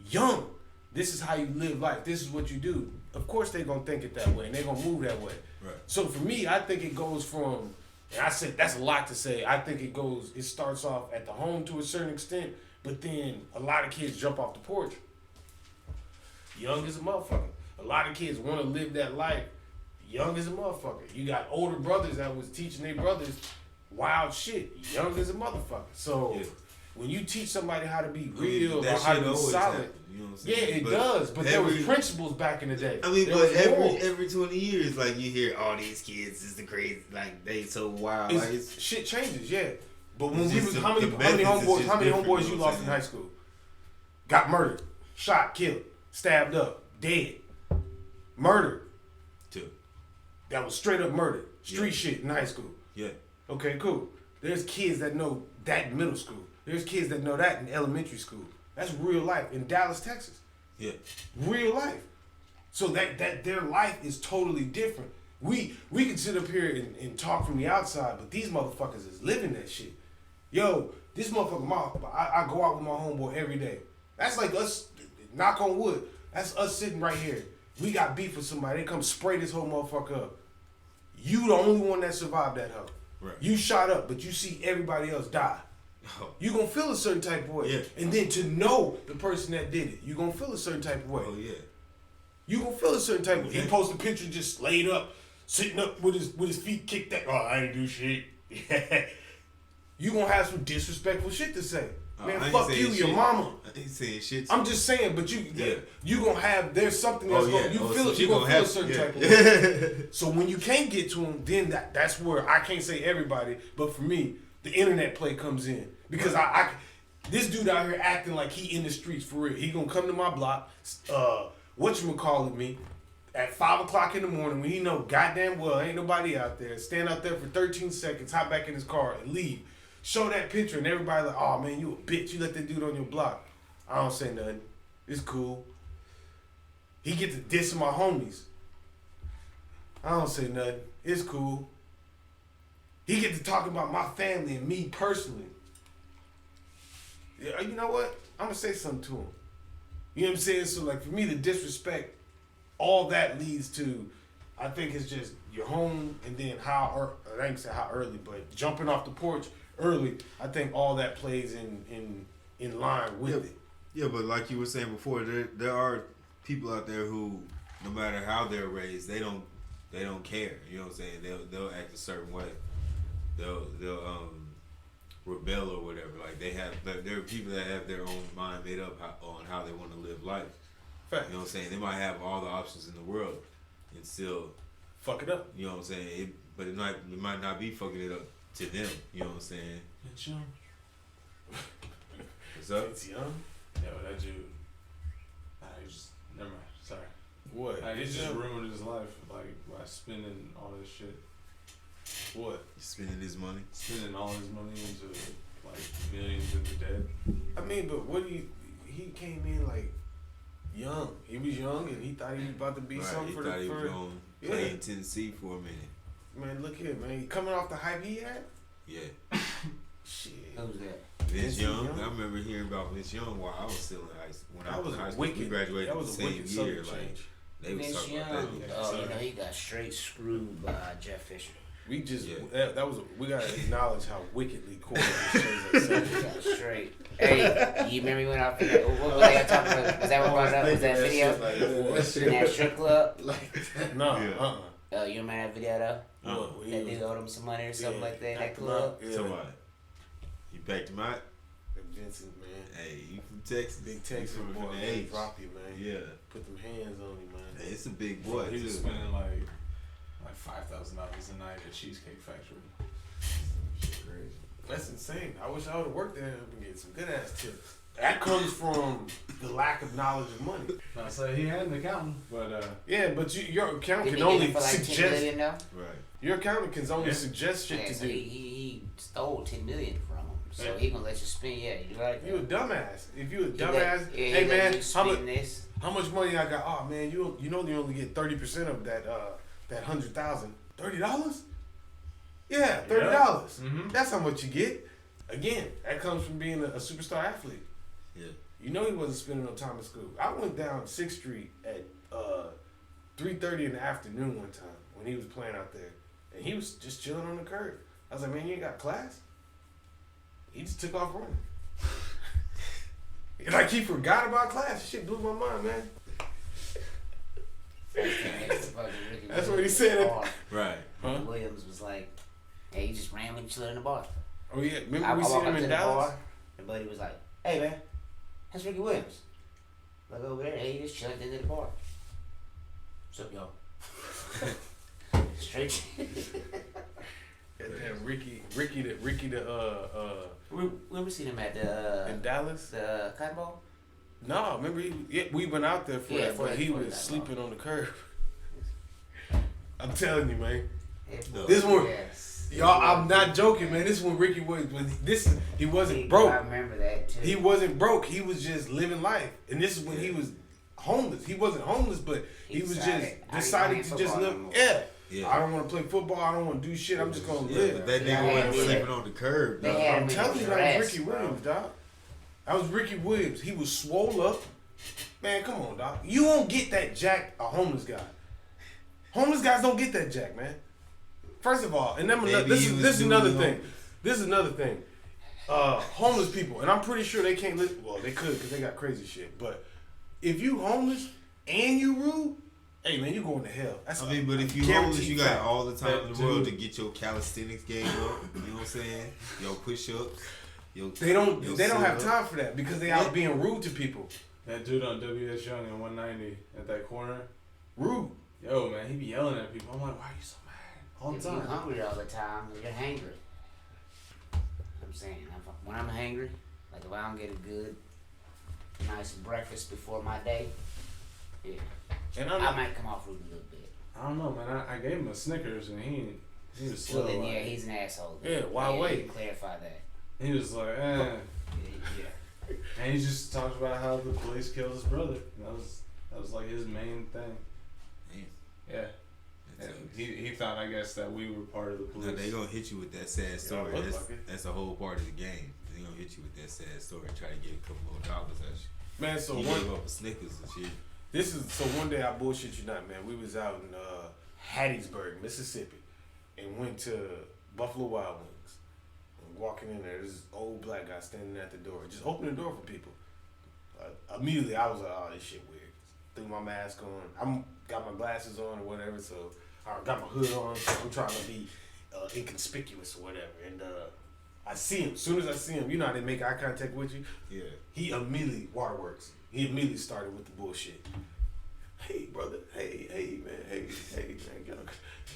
young This is how you live life. This is what you do. Of course they're gonna think it that way and they're gonna move that way. Right. So for me, I think it goes from, and I said that's a lot to say. I think it starts off at the home to a certain extent, but then a lot of kids jump off the porch. Young as a motherfucker. A lot of kids want to live that life. Young as a motherfucker. You got older brothers that was teaching their brothers wild shit. Young as a motherfucker. So when you teach somebody how to be real or how to be solid, happen, you know what I'm saying? yeah, it does. But there was principles back in the day. I mean, there but was every 20 years, like you hear all these kids is the crazy, like they so wild. Like it's shit changes, yeah. But when It's we just was the- how many the methods is homeboys just how many different, homeboys you you know what lost I'm in saying? high school? Got murdered, shot, killed, stabbed up, dead, murdered. Two. That was straight up murder, street Yeah. shit in high school. Yeah. Okay, cool. There's kids that know that in middle school. There's kids that know that in elementary school. That's real life in Dallas, Texas. Yeah. Real life. So that their life is totally different. We can sit up here and talk from the outside, but these motherfuckers is living that shit. Yo, this motherfucker, I go out with my homeboy every day. That's like us, knock on wood. That's us sitting right here. We got beef with somebody. They come spray this whole motherfucker up. You the only one that survived that hoe. Right. You shot up, but you see everybody else die. Oh. You gonna feel a certain type of way. Yeah. And then to know the person that did it, you gonna feel a certain type of way. Oh yeah. You gonna feel a certain type of way. Yeah. He posts a picture just laid up, sitting up with his feet kicked out. Oh, I ain't do shit. You gonna have some disrespectful shit to say. Man, I ain't fuck saying you, your shit. mama. I ain't saying shit. I'm just saying, but you gonna have, there's something that's going, you feel so it, she you gonna feel a have- certain yeah. type of way. So when you can't get to them, then that's where I can't say everybody, but for me, the internet play comes in. Because I this dude out here acting like he in the streets for real. He gonna come to my block, whatchamacallit me, at 5 o'clock in the morning when he know goddamn well ain't nobody out there, stand out there for 13 seconds, hop back in his car and leave. Show that picture and everybody like, oh man, you a bitch. You let that dude on your block. I don't say nothing. It's cool. He get to diss my homies. I don't say nothing. It's cool. He get to talk about my family and me personally. Yeah, you know what? I'm gonna say something to him. You know what I'm saying? So like for me, the disrespect, all that leads to, I think it's just your home and then I ain't say how early, but jumping off the porch early, I think all that plays in line with it. Yeah, but like you were saying before, there are people out there who, no matter how they're raised, they don't care. You know what I'm saying? They'll act a certain way. They'll rebel or whatever. Like there are people that have their own mind made up on how they want to live life. Fact. You know what I'm saying? They might have all the options in the world and still Fuck it up. You know what I'm saying? But it might not be fucking it up to them. You know what I'm saying? It's young. What's up? It's young. Yo, that dude. He just never mind. Sorry. What? He It's just young. ruined his life, like by spending all this shit, What? He's spending his money. spending all his money into like millions in the debt. I mean, but what he came in like young. He was young and he thought he was about to be Right, something he for thought the he was for. going to Yeah. play in Tennessee for a minute. Man, look here, man. He coming off the hype he had. Yeah. Shit. Who's that? Vince Vince Young. Young? I remember hearing about Vince Young while I was still in high school. When I That was was in high a school, we wicked. graduated That the was a same wicked year. subject Like change. they was Vince talking Young. about that. Yeah, You so- know, he got straight screwed by Jeff Fisher. We just Yeah. we gotta acknowledge how wickedly corny this show's at. He got straight. Hey, you remember when I forgot what was they talking about? Was that what brought it up? Was that video? In that strip club? No, Yeah. You remember that video though? What? That dude owed him some money or something like that in that club? Yeah. Somebody. You packed him out? Vincent, man. Hey, you from Texas? Big You Texas from boy, the man. H. Drop you, man. Yeah. Put them hands on you, man. Hey, it's a big boy, He too. was spending like $5,000 a night at Cheesecake Factory. Shit crazy. That's insane. I wish I would have worked there and get some good ass tips. That comes from the lack of knowledge of money. I say he had an accountant, but Yeah, but your accountant Didn't can he get only it for like $10 suggest. million though? Right. Your accountant can only Yeah. suggest shit Yeah, to so do. he stole $10 million from him. So Yeah. he gonna let you spend. Yeah, you right. You a dumbass. If you a He dumbass, let- yeah, he hey let man, you spend this. how much money I got? Oh man, you know you only get 30% of that $100,000. $30? Yeah, $30. Mhm. That's how much you get. Again, that comes from being a superstar athlete. Yeah. You know he wasn't spending no time in school. I went down 6th Street at 3:30 in the afternoon one time when he was playing out there. And he was just chilling on the curb. I was like, man, you ain't got class? He just took off running. Like he forgot about class. Shit blew my mind, man. That's what he said. Right. Huh? Williams was like, hey, he just randomly chilling in the bar. Oh yeah, remember I we walk seen up him to in the Dallas? bar, and Buddy was like, hey man, that's Ricky Williams. Like over there, hey, he just chilling at the end of the bar. What's up, y'all? Straight. Damn, Ricky the We seen him at the in Dallas. the Cotton Bowl. No, remember we went out there for Yeah, that, for but that- he for was that sleeping on the curb. I'm telling you, man. Yeah, This one- yes. Y'all, I'm not joking, man. This one Ricky Williams, when he wasn't I broke. remember that too. He wasn't broke. He was just living life. And this is when he was homeless. He wasn't homeless, but he was just I ain't decided to playing just football live. no more. Yeah. Yeah. I don't want to play football. I don't want to do shit. I'm just gonna Yeah, live. but that Yeah, nigga wasn't yeah. sleeping on the curb, They dog. had I'm him telling you, in that was dress, Ricky bro. Williams, dog. That was Ricky Williams. He was swole up. Man, come on, dog. You won't get that jack a homeless guy. Homeless guys don't get that jack, man. First of all, and then Maybe this he is was this is another doing thing. This is another thing. Homeless people, and I'm pretty sure they can't live. Well, they could because they got crazy shit. But if you homeless and you rude, hey man, you going to hell. That's I mean, but if you guaranteed homeless, you got fact. all the time in the world to Dude. get your calisthenics game up. You know what I'm saying? Your push-ups. They don't your have sit-ups. time for that because they out being rude to people. That dude on WS Young in 190 at that corner. Rude. Yo, man, he be yelling at people. I'm like, why are you so mad? All the If you're time. hungry all the time, you're hangry. I'm saying, when I'm hangry, like if I don't get a good, nice breakfast before my day, yeah, And I might come off rude a little bit. I don't know, man. I gave him a Snickers and he was slow. Well, then, yeah, like, he's an asshole. Yeah, why yeah, wait? you can clarify that. he was like, Yeah. And he just talked about how the police killed his brother. That was like his main thing. Damn. Yeah. That's And he thought, I guess, that we were part of the Now, police. they gonna hit you with that sad story. look That's, like it. that's a whole part of the game. They gonna hit you with that sad story. Try to get a couple more dollars at you. Man, so He one gave up a Snickers and shit. one day I bullshit you not, man. We was out in Hattiesburg, Mississippi, and went to Buffalo Wild Wings. And walking in there, this old black guy standing at the door, just opening the door for people. Immediately, I was like, "Oh, this shit weird." Threw my mask on. I'm got my glasses on or whatever, so I got my hood on. I'm trying to be inconspicuous or whatever. And I see him. As soon as I see him, you know how they make eye contact with you. Yeah. He immediately, waterworks. He immediately started with the bullshit. Hey, brother. Hey, man. Hey, man. You can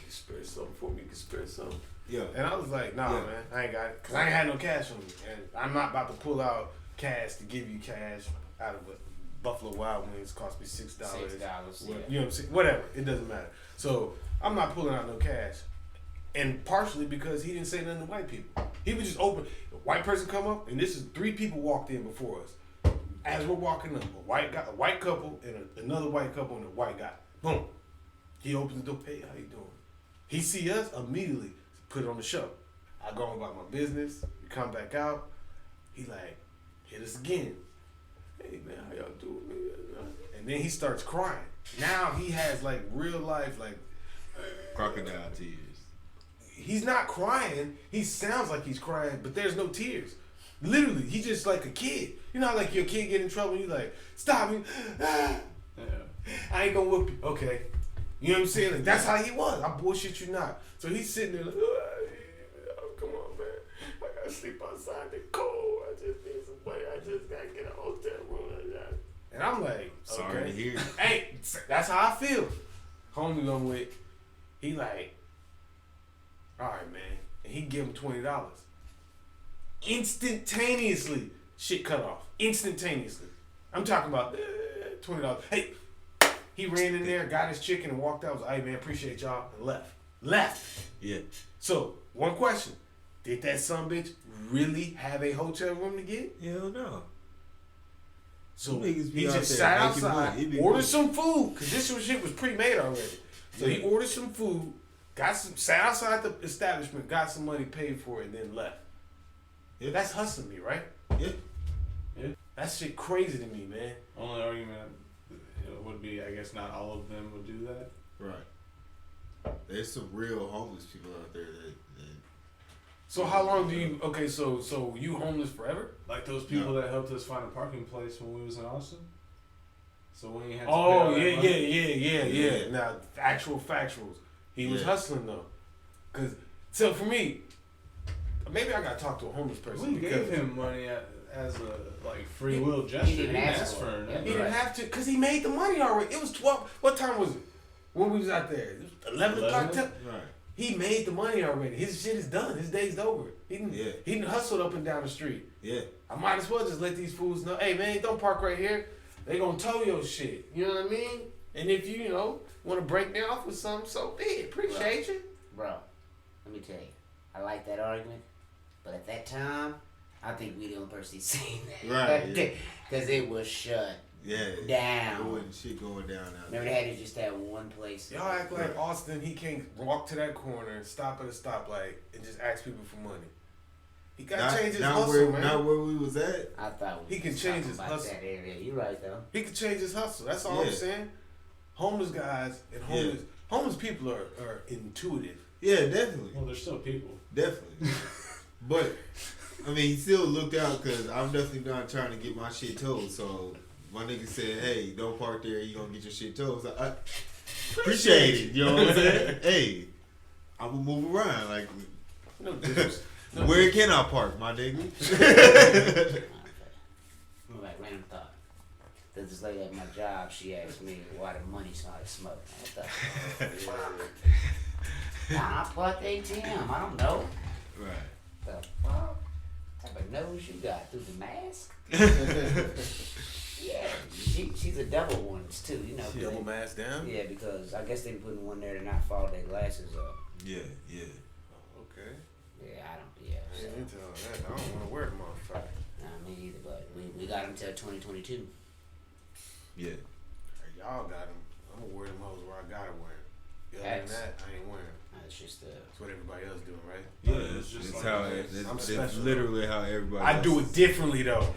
spare something for me. You can spare something. Yeah. And I was like, nah, Yeah. man. I ain't got it. Because I ain't had no cash on me. And I'm not about to pull out cash to give you cash out of a Buffalo Wild Wings. Cost me $6. $6, yeah. You know what I'm saying? Whatever. It doesn't matter. So I'm not pulling out no cash. And partially because he didn't say nothing to white people. He was just open. A white person come up, and this is 3 people walked in before us. As we're walking up, a white couple, and another white couple, and a white guy. Boom. He opens the door. Hey, how you doing? He see us immediately. Put it on the show. I go on about my business. We come back out. He like hit us again. Hey man, how y'all doing? And then he starts crying. Now he has like real life like Crocodile tears. he's not crying. He sounds like he's crying, but there's no tears. Literally, he's just like a kid. You know how like your kid get in trouble and you like, stop me. Yeah. I ain't gonna whoop you. Okay. You know what I'm saying? Like that's how he was. I bullshit you not. So he's sitting there like, oh, come on, man. I gotta sleep outside the cold. I just need some money. I just gotta get a hotel room. And I'm like, Sorry okay. to hear you. Hey, that's how I feel. Homie I'm with, he like, all right, man. And he give him $20. Instantaneously, shit cut off. Instantaneously. I'm talking about $20. Hey, he ran in there, got his chicken, and walked out. Was like, hey, man, appreciate y'all, and left. Left. Yeah. So, one question. Did that sumbitch really have a hotel room to get? Hell no. So Them niggas be he out just there sat making outside, money. It be ordered good. some food, because this shit was pre-made already. So he ordered some food, sat outside the establishment, got some money, paid for it, and then left. Yeah. That's hustling me, right? Yeah. Yeah. That shit crazy to me, man. Only argument would be, I guess, not all of them would do that. Right. There's some real homeless people out there that So how long do you? Okay, so you homeless forever? Like those people that helped us find a parking place when we was in Austin. So when you had to Oh pay all that money, yeah. Now actual factuals. He was hustling though, cause so for me, maybe I gotta talk to a homeless person. we gave him money as a like free will gesture. He didn't ask for it. He didn't have to, cause he made the money already. It was 12. What time was it when we was out there? It was 11 o'clock. right. He made the money already. His shit is done. His day's over. He didn't hustle up and down the street. Yeah. I might as well just let these fools know, hey man, don't park right here. They gonna tow your shit. You know what I mean? And if you want to break me off with something, so be it. Appreciate you. Bro, let me tell you, I like that argument, but at that time, I think we the only person saying that. Right. Because it was shut Down. down. There wasn't shit going down out Remember they had just that one place. Y'all act like Austin, he can't walk to that corner, stop at a stoplight, and just ask people for money. He got to change his hustle, man. Not where we was at. I thought we He can was change talking his about hustle. that area. You're right though. He can change his hustle. That's all I'm saying. Homeless guys and homeless people are intuitive. Yeah, definitely. Well, there's still people. Definitely. But, I mean, he still looked out because I'm definitely not trying to get my shit towed. So, my nigga said, hey, don't park there. You going to get your shit towed. So, I appreciate it. You know what I'm saying? Hey, I'm going to move around. Like, No difference. where can I park, my nigga? I'm like, random thought. There's this lady at my job, she asked me why the money smelled like smoke. I thought, nah, I plugged ATM. I don't know. Right. The fuck type of nose you got through the mask? Yeah, she's a double one too, you know. Double mask down? Yeah, because I guess they putting one there to not fog their glasses up. Yeah. Okay. Yeah, I don't. Yeah, I so, ain't into all that. I don't want to wear the motherfucker. nah, me either. But we got them till 2022. Yeah. Hey, y'all got them. I'm going to wear them hoes where I got to wear them. Other than that, I ain't wearing them. That's just That's what everybody else doing, right? Yeah, it's just it's like how this. I'm it's special. literally how everybody I else do is. it differently, though.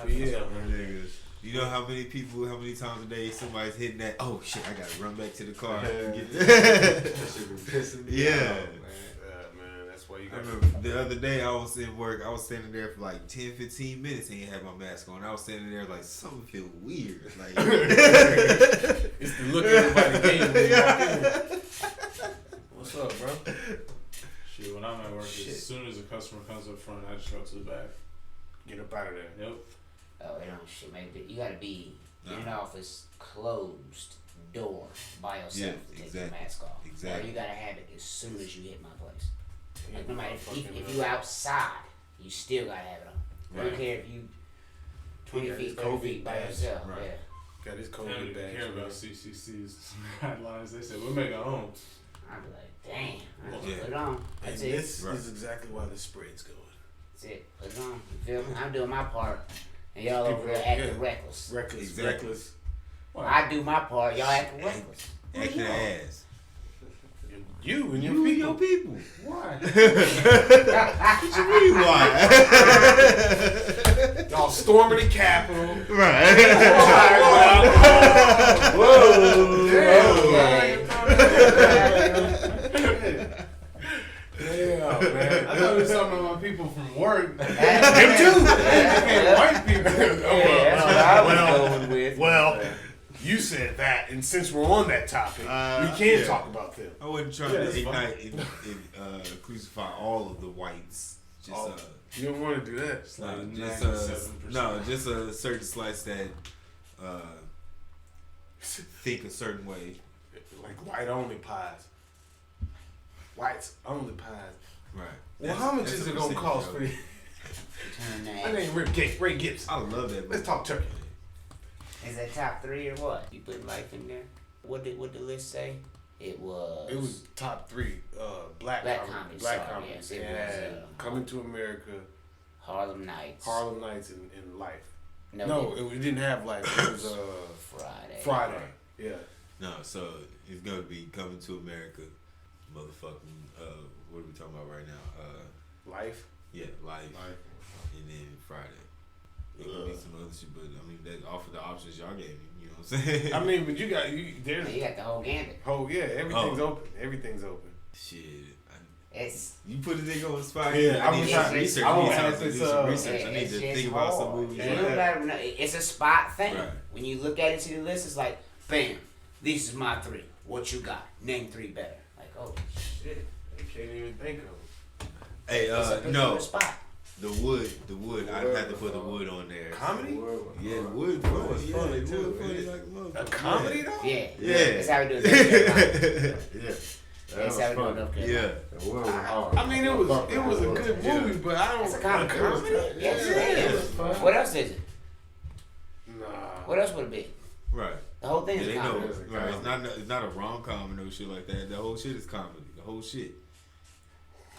Yeah. Niggas. You know how many times a day somebody's hitting that, oh shit, I gotta run back to the car. And get That shit been pissing me Yeah. off, man. Man, that's why you I got remember the other day I was in work, I was standing there for like 10-15 minutes and ain't had my mask on. I was standing there like something feel weird. Like It's the look everybody gave when you walk in. What's up, bro? Shit, when I'm at work, Shit. as soon as a customer comes up front, I just go to the back. Get up out of there. Yep. Oh, it don't shit, man. You gotta be in an office, closed door by yourself Yeah, to take exactly. your mask off. Exactly. Or you gotta have it as soon as you hit my place. Yeah, Like no matter if motherfucking, you outside, you still gotta have it on. I Right. don't care if you 20 Yeah, feet, it's 30 COVID feet by badge. yourself. Right. Yeah. got his I don't COVID even badge. care man. about CCC's guidelines. They said we'll make our own. I'd be like, damn, I just Yeah. put it on. And That's it. this Right. is exactly why the spread's going. That's it. Put it on. You feel me? I'm doing my part. And y'all over there People- acting yeah. reckless. Reckless, Exactly. reckless. I do my part. Y'all acting reckless. acting ass. You and your You and people. your people. Why? What you mean why? Y'all storming the Capitol. Right. Yeah, man. I thought it was something about my people from work. Them too. White people. That's what I was going with. Well, you said that, and since we're on that topic, we can yeah. talk about them. I wasn't trying Yeah, to that's ignite crucify all of the whites. Just Oh, you don't want to do that. Like just 97%. just a certain slice that think a certain way. Like white only pies. Whites only pies. Right. Well, how much That's is a it gonna percentage cost of for it. you? Turn My that. name Ray Gibson. I love that. Let's talk turkey. Is that top 3 or what? You put life in there? What did the list say? It was. It was top 3 black Black comedy. comedy, Black sorry, comedy. yes, it Yeah. was, Coming to America, Harlem Nights. Harlem Nights, and Life. No, No, it didn't have Life. It was Friday. Friday. Yeah. No, so it's gonna be Coming to America, motherfucking. What are we talking about right now? Life. Yeah, life. And then Friday. It could be some other shit, but I mean, that offer the options y'all gave me. You know what I'm saying? I mean, but you got there's You got the whole gambit. everything's open. Everything's open. Shit. It's You put a nigga on the spot. Yeah, I I'm need trying- some research. I I won't need have to do this, some research. I need it's to just think about some hard. movies. It don't matter, it's a spot thing. Right. When you look at it to the list, it's like, bam, this is my 3. What you got? Name 3 better. Like, oh Shit, I can't even think of it. Hey, it's a no, spot. the wood. I'd have to put the wood on there. Comedy? Yeah, the wood funny. was Yeah, funny, the too, wood funny man. like a motherfucker. A comedy though? Yeah. Yeah. That's how we do it. Yeah. That's how we do it. Okay. Yeah. The wood was hard. I mean, it was a good movie, but I don't. It's a comedy. Yes, Yeah. it is. What else is it? Nah. What else would it be? Right. The whole thing Yeah, is they know. comedy. Right. It's not a rom com or no shit like that. The whole shit is comedy. The whole shit.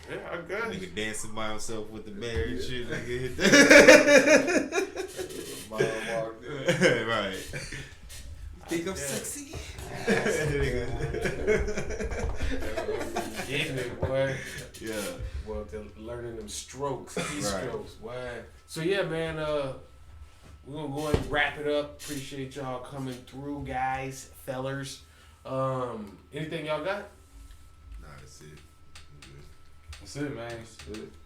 Yeah, I guess. Nigga dancing by himself with the bear and shit. Nigga hit that. Right. Think I'm sexy? Getting it, boy. Yeah. Well, they're learning them strokes, Right. strokes. Why? So yeah, man. We're gonna go ahead and wrap it up. Appreciate y'all coming through, guys, fellers. Anything y'all got? Nah, that's it. That's it, man.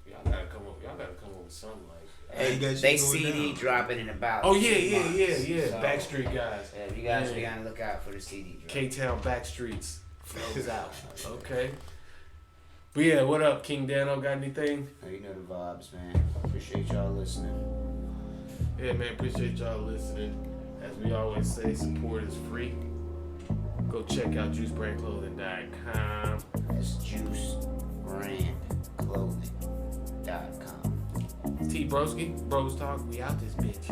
Y'all gotta come up. Y'all gotta come up with something like. Hey, you got they shit going CD down. dropping in about. Oh 2 yeah. months. So, Backstreet guys. Yeah, you guys Yeah. be on the lookout for the CD drop. K-Town Backstreets flows out. Okay. But yeah, what up, King Dano? Got anything? Oh, you know the vibes, man. Appreciate y'all listening. Yeah, man. Appreciate y'all listening. As we always say, support is free. Go check out juicebrandclothing.com. That's juicebrandclothing.com. T Broski, Bros Talk. We out this bitch.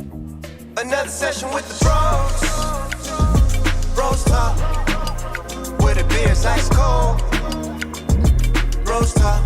Another session with the bros. Bros talk. Where the beer's ice cold. Bros talk.